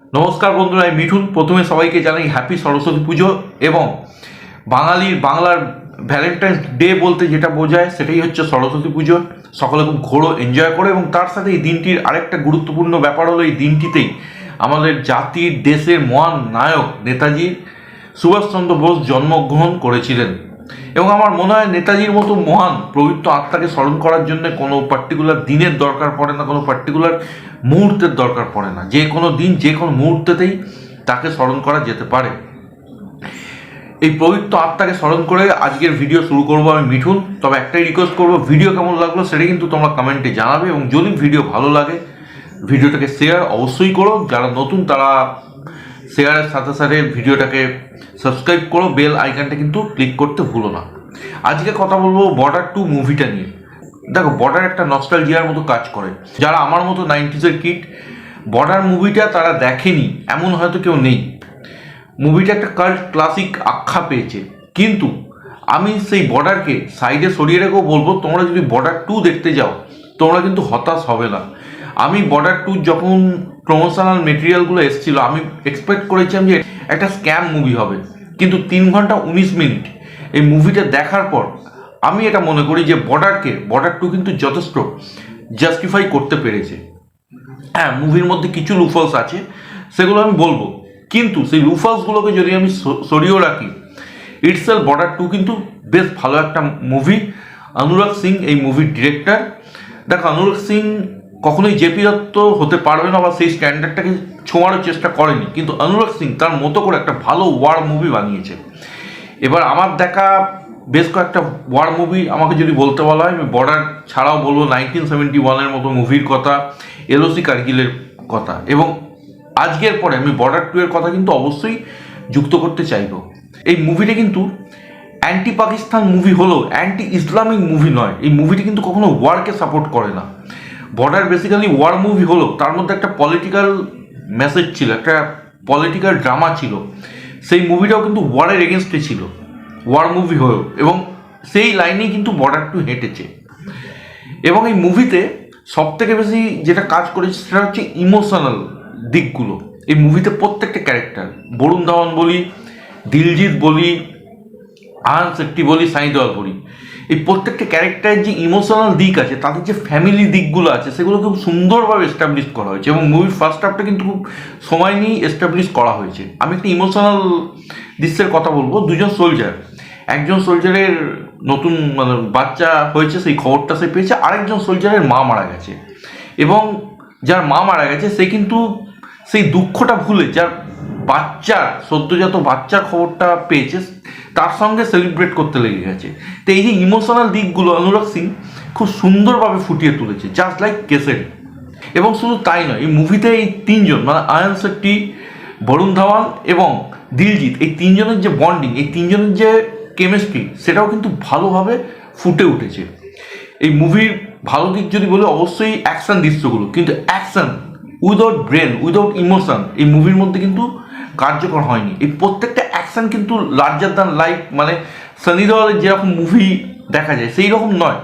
নমস্কার বন্ধুরা, আমি মিঠুন। প্রথমে সবাইকে জানাই হ্যাপি সরস্বতী পুজো এবং বাংলার ভ্যালেন্টাইন্স ডে বলতে যেটা বোঝায় সেটাই হচ্ছে সরস্বতী পুজো। সকলে খুব ঘোরো, এনজয় করে এবং তার সাথে এই দিনটির আরেকটা গুরুত্বপূর্ণ ব্যাপার হলো এই দিনটিতেই আমাদের জাতির দেশের মহান নায়ক নেতাজি সুভাষচন্দ্র বোস জন্মগ্রহণ করেছিলেন। এবং আমার মনে হয় নেতাজির মতো মহান পবিত্র আত্মাকে স্মরণ করার জন্য কোনো পার্টিকুলার দিনের দরকার পড়ে না, কোনো পার্টিকুলার মুহূর্তের দরকার পড়ে না। যে কোনো দিন, যে কোনো মুহূর্তেতেই তাকে স্মরণ করা যেতে পারে। এই পবিত্র আত্মাকে স্মরণ করে আজকের ভিডিও শুরু করবো আমি মিঠুন। তবে একটাই রিকোয়েস্ট করবো, ভিডিও কেমন লাগলো সেটা কিন্তু তোমরা কমেন্টে জানাবে এবং যদি ভিডিও ভালো লাগে ভিডিওটাকে শেয়ার অবশ্যই করো। যারা নতুন তারা শেয়ারের সাথে সাথে ভিডিওটাকে সাবস্ক্রাইব করো, বেল আইকনটা কিন্তু ক্লিক করতে ভুলো না। আজকে কথা বলবো বর্ডার 2 মুভিটা নিয়ে। দেখো, বর্ডার একটা নস্টালজিয়ার মতো কাজ করে। যারা আমার মতো 90s কিড, বর্ডার মুভিটা তারা দেখেনি এমন হয়তো কেউ নেই। মুভিটা একটা কাল্ট ক্লাসিক আখ্যা পেয়েছে, কিন্তু আমি সেই বর্ডারকে সাইডে সরিয়ে রেখেও বলবো তোমরা যদি বর্ডার 2 দেখতে যাও তোমরা কিন্তু হতাশ হবে না। আমি বর্ডার 2 যখন প্রমোশনাল মেটেরিয়ালগুলো এসেছিলো আমি এক্সপেক্ট করেছিলাম যে একটা স্ক্যাম মুভি হবে, কিন্তু 3 ঘন্টা 19 মিনিট এই মুভিটা দেখার পর আমি এটা মনে করি যে বর্ডার 2 কিন্তু যথেষ্ট জাস্টিফাই করতে পেরেছে। হ্যাঁ, মুভির মধ্যে কিছু লুফলস আছে, সেগুলো আমি বলবো, কিন্তু সেই লুফলসগুলোকে যদি আমি সরিয়েও রাখি, ইটসেলফ বর্ডার 2 কিন্তু বেশ ভালো একটা মুভি। অনুরাগ সিং এই মুভির ডিরেক্টর। দেখো, অনুরাগ সিং কখনোই জেপি দত্ত হতে পারবে না বা সেই স্ট্যান্ডার্ডটাকে ছোঁয়ারও চেষ্টা করেনি, কিন্তু অনুরাগ সিং তার মতো করে একটা ভালো ওয়ার মুভি বানিয়েছে। এবার আমার দেখা বেশ কয়েকটা ওয়ার মুভি আমাকে যদি বলতে বলা হয়, আমি বর্ডার ছাড়াও বলবো 1971-এর মতো মুভির কথা, এলওসি কার্গিলের কথা, এবং আজকের পরে আমি বর্ডার 2 এর কথা কিন্তু অবশ্যই যুক্ত করতে চাইব। এই মুভিটা কিন্তু অ্যান্টি পাকিস্তান মুভি হলেও অ্যান্টি ইসলামিক মুভি নয়। এই মুভিটি কিন্তু কখনো ওয়ারকে সাপোর্ট করে না। বর্ডার বেসিক্যালি ওয়ার মুভি হলো, তার মধ্যে একটা পলিটিক্যাল মেসেজ ছিল, একটা পলিটিক্যাল ড্রামা ছিল। সেই মুভিটাও কিন্তু ওয়ারের এগেনস্টে ছিল, ওয়ার মুভি হয়েও, এবং সেই লাইনেই কিন্তু বর্ডার 2 হেঁটেছে। এবং এই মুভিতে সব থেকে বেশি যেটা কাজ করেছে সেটা হচ্ছে ইমোশনাল দিকগুলো। এই মুভিতে প্রত্যেকটা ক্যারেক্টার, বরুণ ধাওয়ান বলি, দিলজিৎ বলি, আহান শেট্টি বলি, সাই দেওয়াল বলি, এই প্রত্যেকটা ক্যারেক্টারের যে ইমোশনাল দিক আছে, তাদের যে ফ্যামিলি দিকগুলো আছে, সেগুলো খুব সুন্দরভাবে এস্টাবলিশ করা হয়েছে এবং মুভির ফার্স্ট হাফটা কিন্তু খুব সময় নিয়েই এস্টাবলিশ করা হয়েছে। আমি একটা ইমোশনাল দৃশ্যের কথা বলবো। দুজন সোলজার, একজন সোলজারের নতুন বাচ্চা হয়েছে, সেই খবরটা সে পেয়েছে, আরেকজন সোলজারের মা মারা গেছে, এবং যার মা মারা গেছে সে কিন্তু সেই দুঃখটা ভুলে যার বাচ্চার, সদ্যজাত বাচ্চার খবরটা পেয়েছে তার সঙ্গে সেলিব্রেট করতে লেগে গেছে। তো এই যে ইমোশনাল দিকগুলো অনুরাগ সিং খুব সুন্দরভাবে ফুটিয়ে তুলেছে, জাস্ট লাইক কেসেরি। এবং শুধু তাই নয়, এই মুভিতে এই তিনজন আয়ান শেট্টি, বরুণ ধাওয়ান এবং দিলজিৎ, এই তিনজনের যে বন্ডিং, এই তিনজনের যে কেমিস্ট্রি, সেটাও কিন্তু ভালোভাবে ফুটে উঠেছে। এই মুভির ভালো দিক যদি বলে অবশ্যই অ্যাকশন দৃশ্যগুলো, কিন্তু action without brain, without emotion এই মুভির মধ্যে কিন্তু কার্যকর হয়নি। এই প্রত্যেকটা অ্যাকশন কিন্তু লার্জার দ্যান লাইফ, সানি দেওয়ালের যেরকম মুভি দেখা যায় সেই রকম নয়।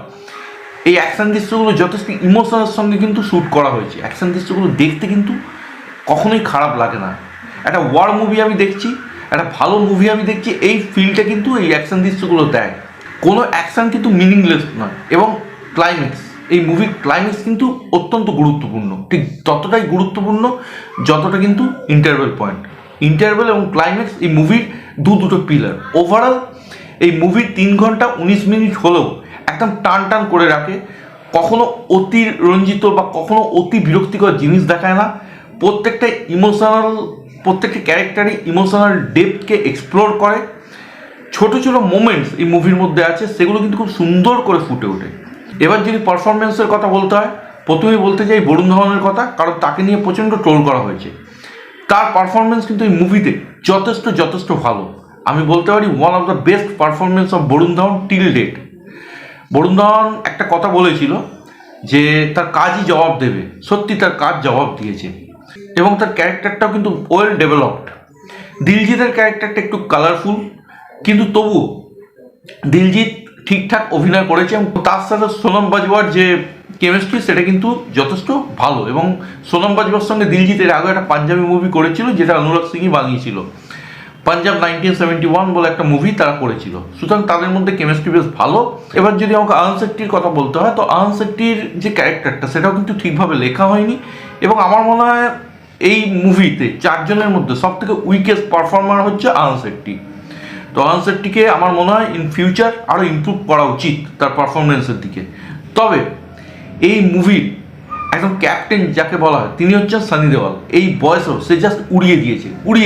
এই অ্যাকশন দৃশ্যগুলো যথেষ্ট ইমোশনের সঙ্গে কিন্তু শ্যুট করা হয়েছে। অ্যাকশন দৃশ্যগুলো দেখতে কিন্তু কখনোই খারাপ লাগে না। একটা ওয়ার মুভি আমি দেখছি, একটা ভালো মুভি আমি দেখছি, এই ফিলটা কিন্তু এই অ্যাকশন দৃশ্যগুলো দেয়। কোনো অ্যাকশন কিন্তু মিনিংলেস নয়। এবং ক্লাইম্যাক্স, এই মুভির ক্লাইম্যাক্স কিন্তু অত্যন্ত গুরুত্বপূর্ণ, ঠিক ততটাই গুরুত্বপূর্ণ যতটা কিন্তু ইন্টারভেল পয়েন্ট। ইন্টারভেল এবং ক্লাইম্যাক্স এই মুভির দুটো পিলার। ওভারঅল এই মুভির 3 ঘন্টা 19 মিনিট হলেও একদম টান টান করে রাখে, কখনো অতি রঞ্জিত বা কখনো অতি বিরক্তিকর জিনিস দেখায় না। প্রত্যেকটা ইমোশনাল, প্রত্যেকটা ক্যারেক্টারই ইমোশনাল ডেপথকে এক্সপ্লোর করে। ছোট ছোট মোমেন্টস এই মুভির মধ্যে আছে, সেগুলো কিন্তু খুব সুন্দর করে ফুটে ওঠে। এবার যদি পারফরমেন্সের কথা বলতে হয়, প্রথমেই বলতে চাই বরুণ ধাওয়ানের কথা, কারণ তাকে নিয়ে প্রচণ্ড ট্রোল করা হয়েছে। তার পারফরমেন্স কিন্তু এই মুভিতে যথেষ্ট ভালো। আমি বলতে পারি one of the best performance of Varun Dhawan till date. Varun Dhawan একটা কথা বলেছিল যে তার কাজই জবাব দেবে, সত্যি তার কাজ জবাব দিয়েছে এবং তার ক্যারেক্টারটাও কিন্তু ওয়েল ডেভেলপড। দিলজিতের ক্যারেক্টারটা একটু কালারফুল, কিন্তু তবুও দিলজিৎ ঠিকঠাক অভিনয় করেছে। এবং তার সাথে সোনম বাজওয়ার যে কেমিস্ট্রি সেটা কিন্তু যথেষ্ট ভালো। এবং সোনম বাজওয়ার সঙ্গে দিলজিতের আগে একটা পাঞ্জাবি মুভি করেছিল, যেটা অনুরাগ সিংই বানিয়েছিল, পাঞ্জাব 1971 বলে একটা মুভি তারা করেছিল। সুতরাং তাদের মধ্যে কেমিস্ট্রি বেশ ভালো। এবার যদি আমাকে আয়ন শেট্টির কথা বলতে হয়, তো আয়ন শেট্টির যে ক্যারেক্টারটা সেটাও কিন্তু ঠিকভাবে লেখা হয়নি। এবং আমার মনে হয় এই মুভিতে 4 জনের মধ্যে সব থেকে উইকেস্ট পারফর্মার হচ্ছে আয়ন শেট্টি। তো আয়ন শেট্টিকে আমার মনে হয় ইন ফিউচার আরও ইমপ্রুভ করা উচিত তার পারফরমেন্সের দিকে। তবে এই মুভির একদম ক্যাপ্টেন যাকে বলা হয় তিনি হচ্ছেন সানি দেওয়াল। এই বয়সেও সে জাস্ট উড়িয়ে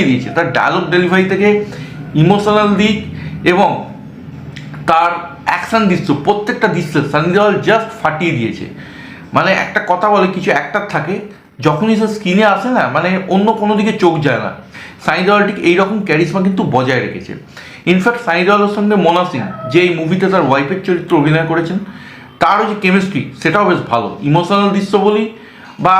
দিয়েছে তার ডায়লগ ডেলিভারি থেকে ইমোশনাল দিক এবং তার অ্যাকশন দৃশ্য, প্রত্যেকটা দৃশ্যে সানি দেওয়াল জাস্ট ফাটিয়ে দিয়েছে। মানে একটা কথা বলে, কিছু অ্যাক্টর থাকে যখনই সে স্ক্রিনে আসে না, মানে অন্য কোনো দিকে চোখ যায় না। সানি দেওয়াল ঠিক এইরকম ক্যারিশমা কিন্তু বজায় রেখেছে। ইনফ্যাক্ট সানি দেওয়ালের সঙ্গে মোনা সিং, যে এই মুভিতে তার ওয়াইফের চরিত্র অভিনয় করেছেন, তারও যে কেমিস্ট্রি সেটাও বেশ ভালো। ইমোশনাল দৃশ্য বলি বা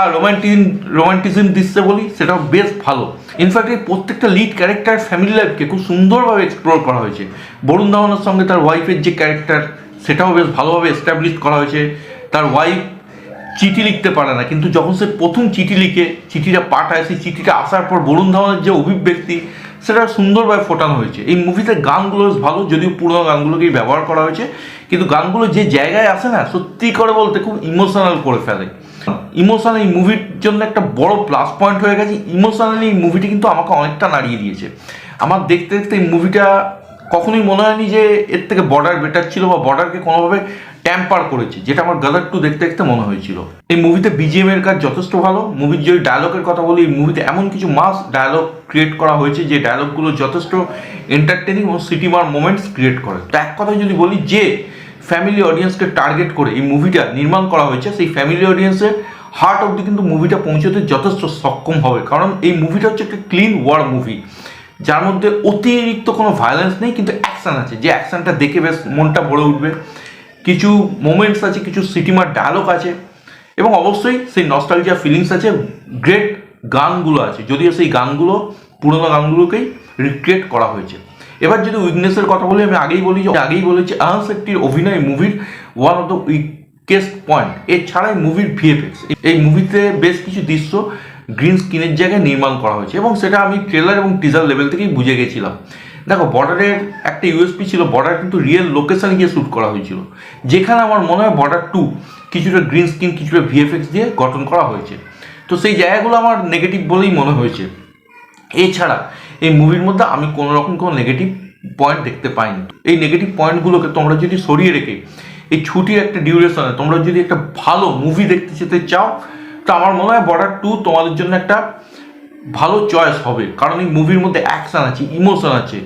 রোমান্টিজম দৃশ্য বলি, সেটাও বেশ ভালো। ইনফ্যাক্ট এই প্রত্যেকটা লিড ক্যারেক্টার ফ্যামিলি লাইফকে খুব সুন্দরভাবে এক্সপ্লোর করা হয়েছে। বরুণ ধাওয়ানের সঙ্গে তার ওয়াইফের যে ক্যারেক্টার, সেটাও বেশ ভালোভাবে এস্টাবলিশ করা হয়েছে। তার ওয়াইফ চিঠি লিখতে পারে না, কিন্তু যখন সে প্রথম চিঠি লিখে চিঠিটা পাঠায়, সেই চিঠিটা আসার পর বরুণ ধাওয়ানের যে অভিব্যক্তি, সেটা সুন্দরভাবে ফোটানো হয়েছে। এই মুভিতে গানগুলো বেশ ভালো, যদিও পুরোনো গানগুলোকেই ব্যবহার করা হয়েছে, কিন্তু গানগুলো যে জায়গায় আসে না, সত্যি করে বলতে খুব ইমোশনাল করে ফেলে। ইমোশন এই মুভির জন্য একটা বড় প্লাস পয়েন্ট হয়ে গেছে। ইমোশনালি এই মুভিটি কিন্তু আমাকে অনেকটা নাড়িয়ে দিয়েছে। আমার দেখতে দেখতে এই মুভিটা কখনোই মনে হয়নি যে এর থেকে বর্ডার বেটার ছিল বা বর্ডারকে কোনোভাবে ট্যাম্পার করেছে, যেটা আমার গাদার 2 দেখতে দেখতে মনে হয়েছিল। এই মুভিতে বিজিএম এর কাজ যথেষ্ট ভালো। মুভির যদি ডায়লগের কথা বলি, এই মুভিতে এমন কিছু মাস ডায়লগ ক্রিয়েট করা হয়েছে যে ডায়লগগুলো যথেষ্ট এন্টারটেনিং এবং সিটিমার মোমেন্টস ক্রিয়েট করে। তো এক কথায় যদি বলি, যে ফ্যামিলি অডিয়েন্সকে টার্গেট করে এই মুভিটা নির্মাণ করা হয়েছে, সেই ফ্যামিলি অডিয়েন্সের হার্ট অবধি কিন্তু মুভিটা পৌঁছতে যথেষ্ট সক্ষম হবে। কারণ এই মুভিটা হচ্ছে একটা ক্লিন ওয়ার মুভি, যার মধ্যে অতিরিক্ত কোনো ভায়োলেন্স নেই, কিন্তু অ্যাকশান আছে, যে অ্যাকশানটা দেখে বেশ মনটা ভরে উঠবে। কিছু মোমেন্টস আছে, কিছু সিটিমার ডায়লগ আছে, এবং অবশ্যই সেই নস্টালজিয়া ফিলিংস আছে। গ্রেট গানগুলো আছে, যদিও সেই গানগুলো পুরোনো গানগুলোকেই রিক্রিয়েট করা হয়েছে। এবার যদি উইকনেসের কথা বলি, আমি আগেই বলেছি আয়ন শেট্টির অভিনয় মুভির one of the weakest point. এছাড়াই মুভির ভিএফএক্স, এই মুভিতে বেশ কিছু দৃশ্য গ্রিন স্ক্রিনের জায়গায় নির্মাণ করা হয়েছে, এবং সেটা আমি ট্রেলার এবং টিজার লেভেল থেকেই বুঝে গেছিলাম। দেখো, বর্ডারের একটা ইউএসপি ছিল, বর্ডার কিন্তু রিয়েল লোকেশনে গিয়ে শ্যুট করা হয়েছিল, যেখানে আমার মনে হয় বর্ডার 2 কিছুটা গ্রিন স্ক্রিন, কিছুটা ভিএফএক্স দিয়ে গঠন করা হয়েছে। তো সেই জায়গাগুলো আমার নেগেটিভ বলেই মনে হয়েছে। এছাড়া এই মুভির মধ্যে আমি কোনো রকম কোনো নেগেটিভ পয়েন্ট দেখতে পাইনি। এই নেগেটিভ পয়েন্টগুলোকে তোমরা যদি সরিয়ে রেখে এই ছুটির একটা ডিউরেশনে তোমরা যদি একটা ভালো মুভি দেখতে যেতে চাও, তো আমার মনে হয় বর্ডার 2 তোমাদের জন্য একটা ভালো চয়েস হবে। কারণ এই মুভির মধ্যে অ্যাকশান আছে, ইমোশন আছে,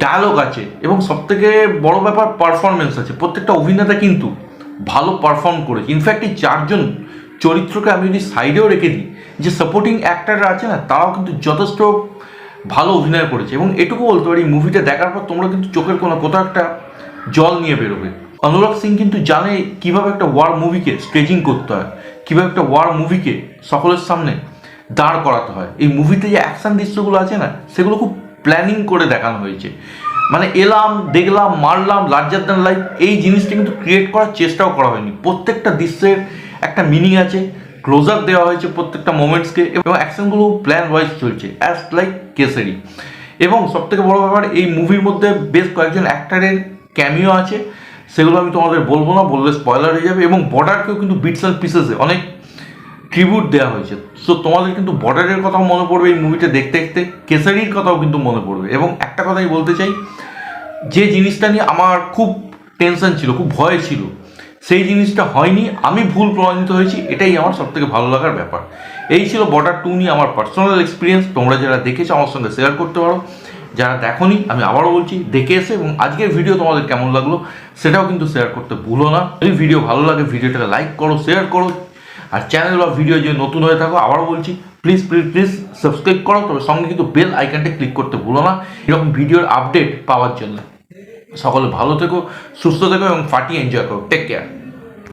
ডায়লগ আছে, এবং সবথেকে বড় ব্যাপার পারফরমেন্স আছে। প্রত্যেকটা অভিনেতা কিন্তু ভালো পারফর্ম করেছে। ইনফ্যাক্ট এই 4 জন চরিত্রকে আমি যদি সাইডেও রেখে দিই, যে সাপোর্টিং অ্যাক্টাররা আছে না, তারাও কিন্তু যথেষ্ট ভালো অভিনয় করেছে। এবং এটুকু বলতে পারি, মুভিটা দেখার পর তোমরা কিন্তু চোখের কোথাও একটা জল নিয়ে বেরোবে। অনুরাগ সিং কিন্তু জানে কীভাবে একটা ওয়ার মুভিকে স্টেজিং করতে হয়, কীভাবে একটা ওয়ার মুভিকে সকলের সামনে দাঁড় করাতে হয়। এই মুভিতে যে অ্যাকশান দৃশ্যগুলো আছে না, সেগুলো খুব প্ল্যানিং করে দেখানো হয়েছে। মানে এলাম, দেখলাম, মারলাম, লার্জার দ্যান লাইফ, এই জিনিসটা কিন্তু ক্রিয়েট করার চেষ্টাও করা হয়নি। প্রত্যেকটা দৃশ্যের একটা মিনিং আছে, ক্লোজার দেওয়া হয়েছে প্রত্যেকটা মোমেন্টসকে, এবং অ্যাকশনগুলো প্ল্যান ওয়াইজ চলছে, অ্যাজ লাইক কেসারি। এবং সবথেকে বড় ব্যাপার, এই মুভির মধ্যে বেশ কয়েকজন অ্যাক্টারের ক্যামিও আছে, সেগুলো আমি তোমাদের বলবো না, বললে স্পয়লার হয়ে যাবে। এবং বর্ডারকেও কিন্তু বিটস অ্যান্ড পিসেসে অনেক ট্রিবিউট দেওয়া হয়েছে। সো তোমাদের কিন্তু বর্ডারের কথাও মনে পড়বে এই মুভিটা দেখতে দেখতে, কেসারির কথাও কিন্তু মনে পড়বে। এবং একটা কথাই বলতে চাই, যে জিনিসটা নিয়ে আমার খুব টেনশন ছিল, খুব ভয় ছিল, সেই জিনিসটা হয়নি, আমি ভুল প্রমাণিত হয়েছি, এটাই আমার সবথেকে ভালো লাগার ব্যাপার। এই ছিল বর্ডার 2 নিয়ে আমার পার্সোনাল এক্সপিরিয়েন্স। তোমরা যারা দেখেছো আমার সঙ্গে শেয়ার করতে পারো, যারা দেখোনি আমি আবারও বলছি দেখে এসে, এবং আজকের ভিডিও তোমাদের কেমন লাগলো সেটাও কিন্তু শেয়ার করতে ভুলো না। যদি ভিডিও ভালো লাগে ভিডিওটাকে লাইক করো, শেয়ার করো, আর চ্যানেল বা ভিডিও যদি নতুন হয়ে থাকো আবারও বলছি প্লিজ প্লিজ প্লিজ সাবস্ক্রাইব করো, তবে সঙ্গে কিন্তু বেল আইকনটা ক্লিক করতে ভুলো না এরকম ভিডিওর আপডেট পাওয়ার জন্য। সকলে ভালো থেকো, সুস্থ থেকো এবং ফাটিয়ে এনজয় করো। Take care.